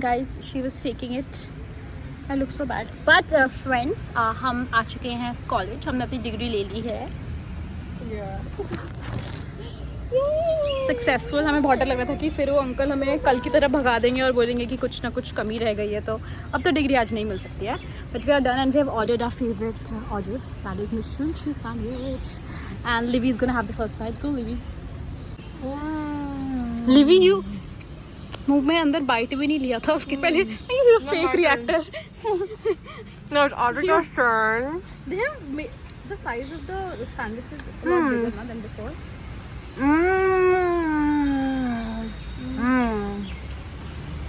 Guys, she was faking it. I look so bad. But friends, हम आ चुके हैं college. हमने अपनी डिग्री ले ली है. सक्सेसफुल. हमें बहुत डर लग रहा था कि फिर वो अंकल हमें कल की तरह भगा देंगे और बोलेंगे कि कुछ ना कुछ कमी रह गई है, तो अब तो डिग्री आज नहीं मिल सकती है. But we are done and we have ordered our favourite order, that is mushroom sandwich. And Livi is gonna have the first bite. Go Livi. Livi, you मुंह में अंदर बाइट भी नहीं लिया था उसके पहले. You fake reactor. No, it's ordered your turn. They have made the size of the sandwich is a lot bigger now than before.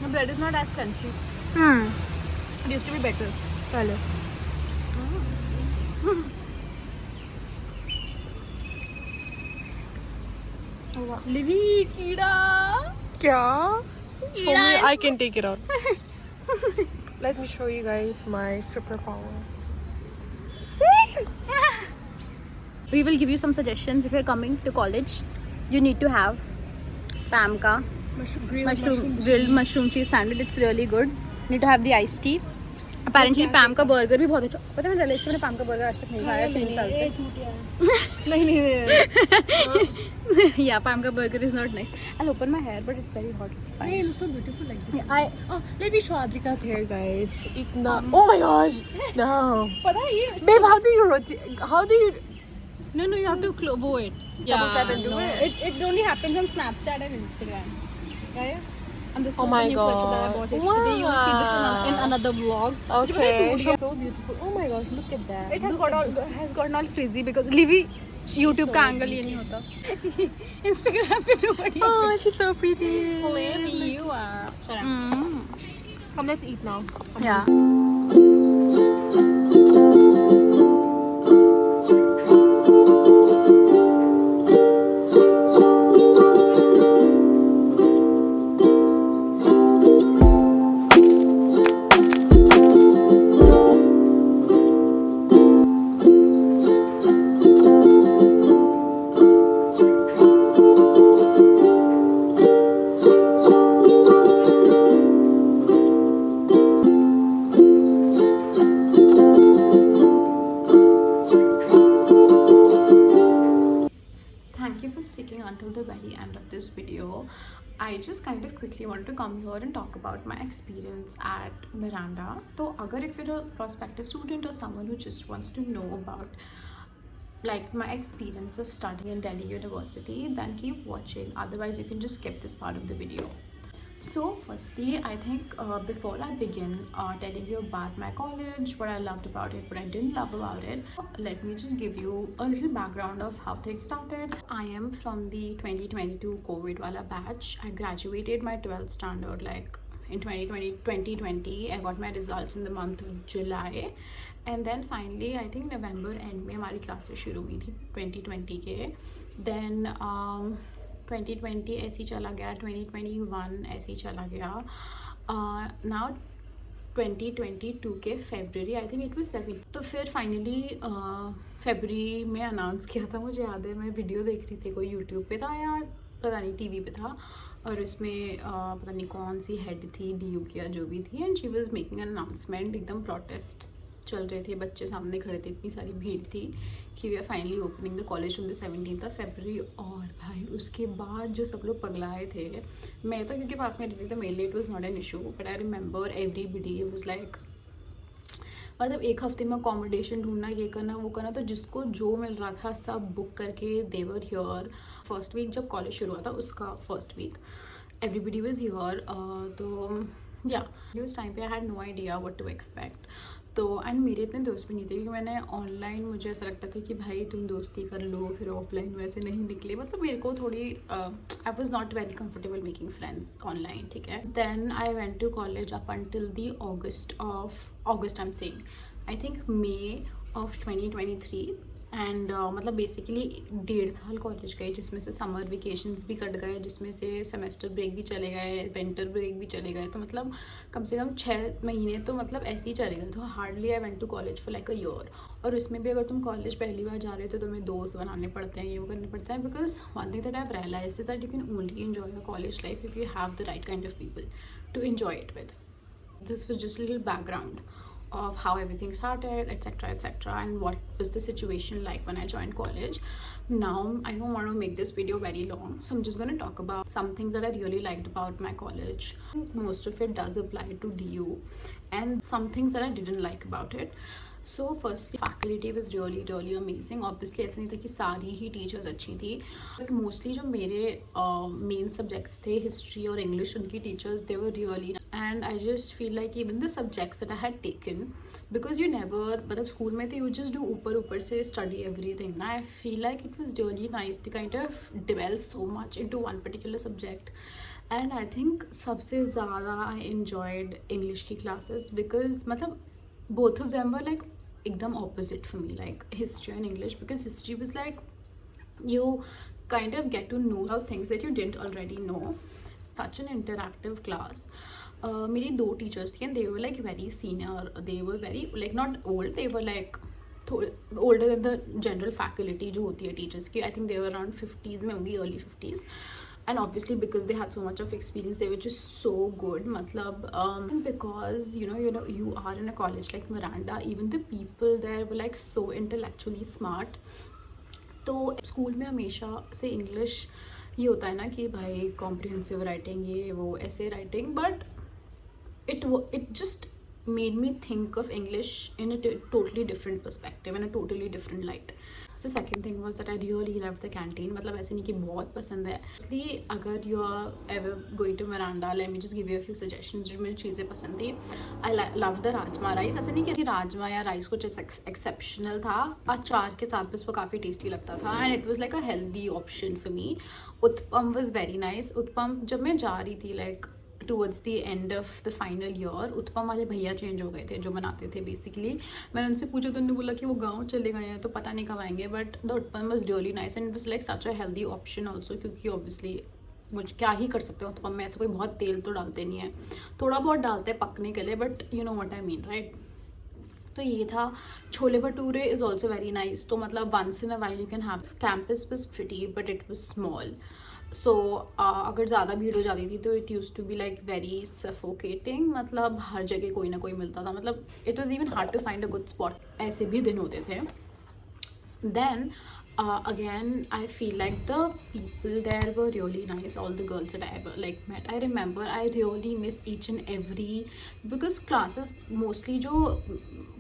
The bread is not as crunchy. It used to be better. पहले. Levi कीड़ा. क्या? For me, I can take it out. Let me show you guys my superpower. We will give you some suggestions if you're coming to college. You need to have Pam ka grilled mushroom cheese sandwich. It's really good. You need to have the iced tea. Apparently Pam का burger भी बहुत अच्छा. पता है relation में Pam का burger आज तक नहीं खाया 3 साल से. नहीं. Yeah, Pam का burger is not nice. I'll open my hair, but it's very hot. It's fine. It looks so beautiful like this. Yeah, Let me show Adrika's hair, guys. Itna. Oh my gosh. No. पता है ये. Babe, how do you rotate? How do you? No, you have to blow it. Double tap and do it. It only happens on Snapchat and Instagram. Guys. And this Oh was my the new collection that I God. bought yesterday. You will see this in another vlog. Okay. So beautiful. Oh my gosh, look at that. It has gotten all frizzy because Livy YouTube का angle ये नहीं होता. Instagram पे nobody. Oh, she's so pretty. Livy, you are. Come, let's eat now. Yeah. Until the very end of this video, I just kind of quickly wanted to come here and talk about my experience at Miranda. So agar if you're a prospective student or someone who just wants to know about like my experience of studying in Delhi University, then keep watching. Otherwise you can just skip this part of the video. So firstly, I think before I begin telling you about my college, what I loved about it, what I didn't love about it, let me just give you a little background of how things started. I am from the 2022 COVID wala batch. I graduated my 12th standard like in 2020. I got my results in the month of July. And then finally, I think November end में हमारी classes शुरू हुई थी 2020 के. Then 2020 ऐसे ही चला गया, 2021 ऐसे ही चला गया. नाउ 2022 के फरवरी, आई थिंक इट वाज 7, तो फिर फाइनली फरवरी में अनाउंस किया था. मुझे याद है मैं वीडियो देख रही थी, कोई यूट्यूब पे था या पता नहीं टीवी पे था, और उसमें पता नहीं कौन सी हेड थी DU की या जो भी थी, and she was making an announcement. एकदम प्रोटेस्ट चल रहे थे, बच्चे सामने खड़े थे, इतनी सारी भीड़ थी कि we are finally opening the college on the 17th of February. और भाई उसके बाद जो सब लोग पगलाए थे, मैं तो क्योंकि पास में रहती थी तो मेरे लिए it was not an issue, but I remember everybody was like, मतलब एक हफ्ते में अकोमोडेशन ढूंढना, ये करना वो करना, तो जिसको जो मिल रहा था सब बुक करके देवर हियर. फर्स्ट वीक जब कॉलेज शुरू हुआ था उसका first week everybody was here. तो या उस टाइम पे I had no idea what to expect. तो एंड मेरे इतने दोस्त भी नहीं थे, क्योंकि मैंने ऑनलाइन मुझे ऐसा लगता था कि भाई तुम दोस्ती कर लो, फिर ऑफलाइन वैसे नहीं निकले. मतलब मेरे को थोड़ी I was not very comfortable making friends online. ठीक है. Then I went to college up until the August I am saying, I think May of 2023. एंड मतलब बेसिकली 1.5 साल कॉलेज गए, जिसमें से समर वेकेशंस भी कट गए, जिसमें से सेमेस्टर ब्रेक भी चले गए, विंटर ब्रेक भी चले गए, तो मतलब कम से कम 6 महीने तो मतलब ऐसे ही चले गए. तो hardly I went to college for like a year. और उसमें भी अगर तुम कॉलेज पहली बार जा रहे हो तो तुम्हें दोस्त बनाने पड़ते हैं, ये वो करने पड़ता है. Because one thing that I have realised is that you can only enjoy your college life if you have the right kind of people to enjoy it with. This was just a little background of how everything started, etc., and what was the situation like when I joined college. Now I don't want to make this video very long, so I'm just going to talk about some things that I really liked about my college. Most of it does apply to DU, and some things that I didn't like about it. So firstly, faculty was really amazing. Obviously ऐसा नहीं था कि सारी ही teachers अच्छी थी, but mostly जो मेरे main subjects थे, हिस्ट्री और इंग्लिश, उनकी teachers they were really. And I just feel like even the subjects that I had taken, because you never, मतलब स्कूल में तो यू जस्ट डू ऊपर से स्टडी एवरीथिंग ना. I feel like it was really nice to kind of dwell so much into one particular subject. And I think सबसे ज़्यादा I enjoyed English की classes, because मतलब both of them were like ekdam opposite for me, like history and English, because history was like you kind of get to know about things that you didn't already know. Such an interactive class. मेरी 2 teachers थी, and they were like very senior. They were very like not old, they were like older than the general faculty जो होती है teachers की. I think they were around 50s में होंगी, early 50s. And obviously because they had so much of experience, they were just so good. Matlab, because you know you are in a college like Miranda, even the people there were like so intellectually smart. तो school में हमेशा से English ये होता है ना कि भाई कॉम्प्रिहेंसिव राइटिंग, ये वो ऐसे writing, but it just made me think of English in a totally different perspective, in a totally different light. The second thing was that I really loved the canteen. मतलब ऐसे नहीं कि बहुत पसंद है, इसलिए अगर you are ever going to Miranda, let me just give you a few suggestions जो मुझे चीज़ें पसंद थी. I love the rajma rice. ऐसे नहीं कि राजमा या राइस कुछ एक्सेप्शनल था, अचार के साथ बस वो काफ़ी टेस्टी लगता था, and it was like a healthy option for me. Uttapam was very nice. Uttapam जब मैं जा रही थी like towards the end of the final year, uttapam वाले भैया चेंज हो गए थे जो बनाते थे बेसिकली. मैंने उनसे पूछा तो उन्होंने बोला कि वो गांव चले गए हैं तो पता नहीं कब आएंगे, but the uttapam was really nice and it was like such a healthy option also, क्योंकि ऑब्वियसली मुझे क्या ही कर सकते हो उत्पम में, ऐसे कोई बहुत तेल तो डालते नहीं है, थोड़ा बहुत डालते हैं पकने के लिए, but you know what I mean right. तो ये था. Chole bhature is also very nice. तो मतलब once in a while you can have. Campus was pretty but it was small, so अगर ज़्यादा भीड़ हो जाती थी तो it use to be like very suffocating. मतलब हर जगह कोई ना कोई मिलता था, मतलब it was even hard to find a good spot. ऐसे भी दिन होते थे. Then again I feel like the people there were really nice, all the girls that I ever like met. I remember I really miss each and every, because classes mostly जो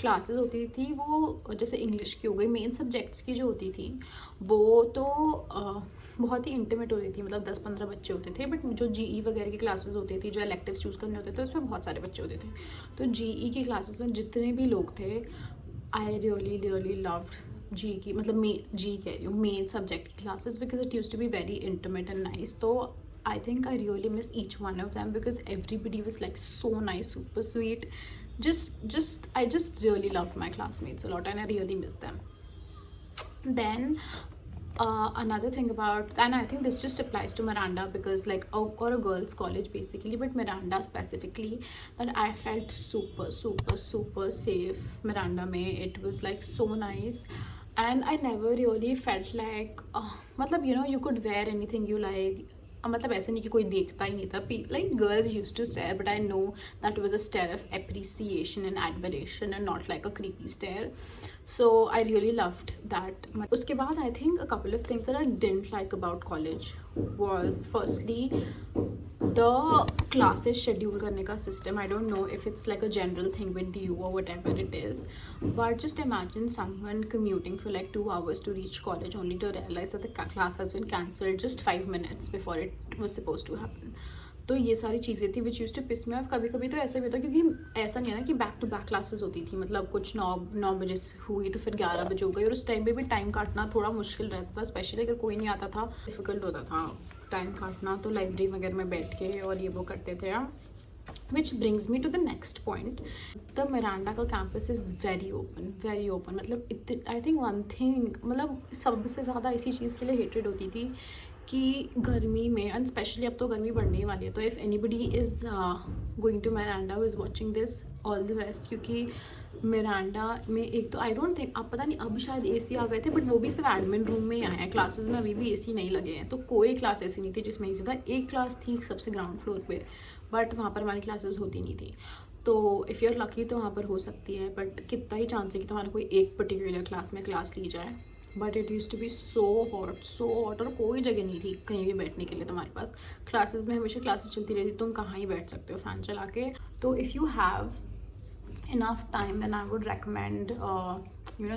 classes होती थी वो जैसे English की हो गई, main subjects की जो होती थी वो तो बहुत ही इंटीमेट होती थी, मतलब 10-15 बच्चे होते थे. बट जो जीई वगैरह की क्लासेस होती थी, जो इलेक्टिव्स चूज़ करने होते थे, उसमें बहुत सारे बच्चे होते थे. तो जीई की क्लासेस में जितने भी लोग थे, आई रियली लव्ड जी की, मतलब जी कह रही हूँ मेन सब्जेक्ट की classes, because it use to be very intimate and nice. तो I think I really miss each one of them because everybody was like so nice, super sweet. I just really loved my classmates a lot and I really miss them. Then another thing about, and I think this just applies to Miranda because like or a girls college basically, but Miranda specifically, that I felt super safe Miranda mein. It was like so nice and I never really felt like matlab you know you could wear anything you like. मतलब ऐसे नहीं कि कोई देखता ही नहीं था. Like girls use to stare but I know that was a stare of appreciation and admiration and not like a creepy stare. So I really loved that. उसके बाद I think a couple of things that I didn't like about college was firstly the classes schedule करने का system. I don't know if it's like a general thing with you or whatever it is, but just imagine someone commuting for like 2 hours to reach college only to realize that the class has been cancelled just 5 minutes before it was supposed to happen. तो ये सारी चीज़ें थी which use to piss me off. कभी कभी तो ऐसा भी होता क्योंकि ऐसा नहीं है ना कि बैक टू बैक क्लासेस होती थी, मतलब कुछ 9 बजे हुई तो फिर 11 बजे हो गई, और उस टाइम पे भी टाइम काटना थोड़ा मुश्किल रहता था, स्पेशली अगर कोई नहीं आता था. डिफ़िकल्ट होता था टाइम काटना. तो लाइब्रेरी वगैरह में बैठ के और ये वो करते थे. which brings me to the next point. The Miranda का campus is very open, very open. मतलब I think one thing, मतलब सबसे ज़्यादा इसी चीज़ के लिए hatred होती थी कि गर्मी में, एंड स्पेशली अब तो गर्मी बढ़ने ही वाली है, तो if anybody is going to Miranda who is watching this, all the best. क्योंकि मिरांडा में एक तो आई डोंट थिंक, अब पता नहीं अब शायद एसी आ गए थे, बट वो भी सिर्फ एडमिन रूम में ही आए हैं. क्लासेस में अभी भी एसी नहीं लगे हैं, तो कोई क्लास ऐसी नहीं थी जिसमें एसी था. एक क्लास थी सबसे ग्राउंड फ्लोर पे, बट वहाँ पर हमारी क्लासेस होती नहीं थी. तो इफ़ यू आर लकी तो वहाँ पर हो सकती है, बट कितना ही चांस है कि तुम्हारा कोई एक पर्टिकुलर क्लास में क्लास ली जाए. But it use to be so hot, और कोई जगह नहीं थी कहीं भी बैठने के लिए तुम्हारे पास. क्लासेस में हमेशा क्लासेस चलती रहती, तुम कहाँ ही बैठ सकते हो फ़ैन चला के. तो if you have enough time, then I would recommend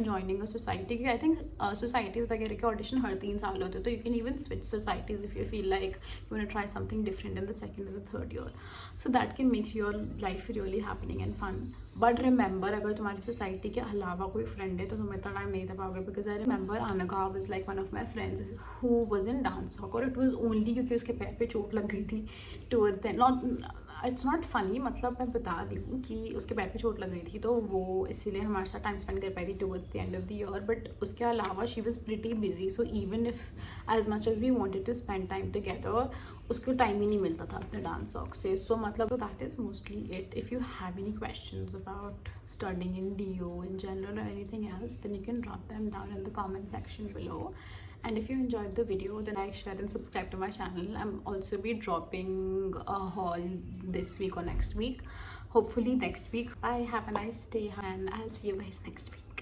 joining a society. I think societies वगैरह के audition हर 3 साल होते हैं, तो you can even switch societies if you feel like you want to try something different in the second and the third year. So that can make your life really happening and fun. But remember, अगर तुम्हारी society के अलावा कोई friend है तो तुम इतना time नहीं दे पाओगे. Because I remember Anagha was like one of my friends who was in dance soccer. It was only क्योंकि उसके पैर पे चोट लग गई थी towards then. It's not funny, मतलब मैं बता रही हूँ कि उसके पैर पे चोट लग गई थी, तो वो इसीलिए हमारे साथ टाइम स्पेंड कर पाई थी towards the end of the year. But उसके अलावा she was pretty busy, so even if as much as we wanted to spend time together, उसको टाइम ही नहीं मिलता था अपने डांस सॉक से. सो मतलब that is mostly it. If you have any questions about studying in DO in general or anything else, then you can drop them down in the comment section below. And if you enjoyed the video, then like, share and subscribe to my channel. I'm also be dropping a haul this week or next week, hopefully next week. Bye, have a nice day, and I'll see you guys next week.